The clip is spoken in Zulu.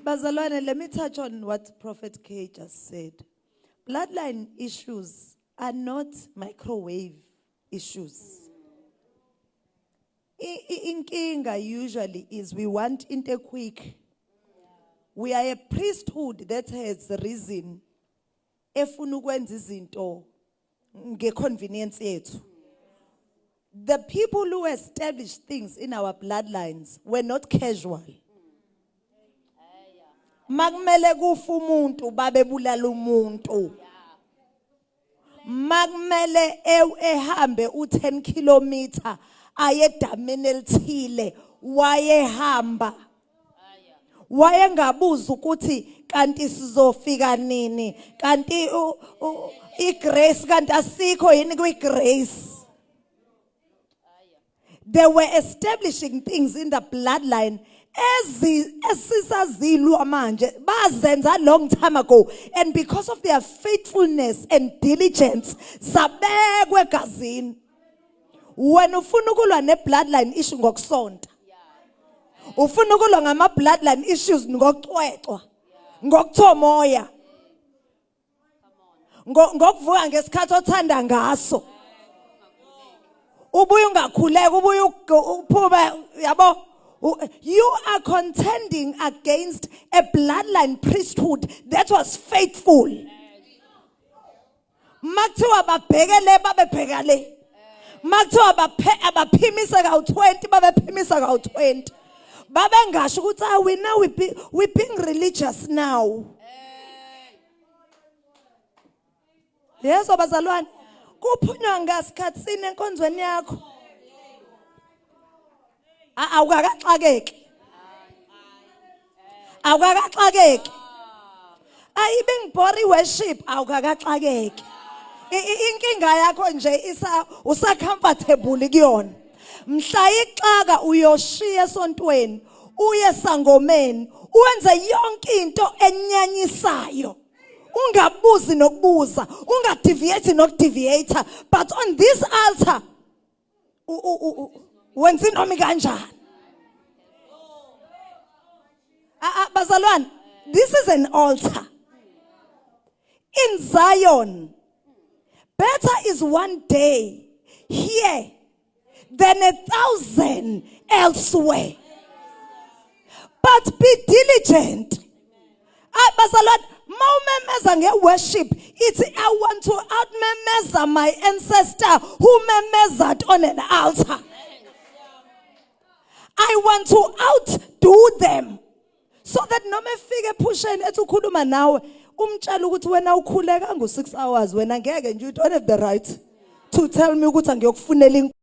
Bazalwane, let me touch on what Prophet K just said. Bloodline issues are not microwave issues. Inkinga usually is we want into quick. We are a priesthood that has reason efuna ukwenza izinto ngeconvenience yethu. The people who established things in our bloodlines were not casual. Makumele kufa umuntu babebulala umuntu. Makumele ehambe u10 kilometer aye edameni elithile wayehamba. Wayengabuza ukuthi kanti sizofika nini, kanti igrace kanti asikho yini kwigrace. They were establishing things in the bloodline esisazilwa manje bazenza long time ago, and because of their faithfulness and diligence zabekwe egazini. Wena ufuna ukulwa ne bloodline issue ngokusonta, ufuna ukulwa ngama bloodline issues ngokucwecwa, ngokuthomoya, ngokuvuka ngesikhathi othanda ngaso, ubuye ungakhuleka, ubuye uphume yabo. You are contending against a bloodline priesthood that was faithful. Makuthiwa babhekele babebhekale, makuthiwa abaphimisa ka20 babephimisa ka20. Babengasho ukuthi now we being religious now. Yes bazalwane, kuphunywa ngasikhatsini enkonzweni yakho. Awukakaxakeki. Awukakaxakeki. Ayibengibhori worship awukakaxakeki. Inkinga yakho nje usa comfortable kuyona. Mhla ixaka uyoshiya esontweni, uye sangomeni, uwenze yonke into enyanyisayo. Ungabuzi nokubuza, ungadeviate nokudeviate, but on this altar wenza inomi kanjani? Bazalwane, this is an altar. In Zion, better is one day here than 1,000 elsewhere. But be diligent. Bazalwane, maumemeza nge-worship, it's I want to outmemeza my ancestor who memezared on an altar. I want to outdo them, so that noma efike epusheni ethi ukhuluma nawe umtshela ukuthi wena ukhuleka ngo6 hours, wena ngeke nje, you don't have the right to tell me ukuthi angiyokufunela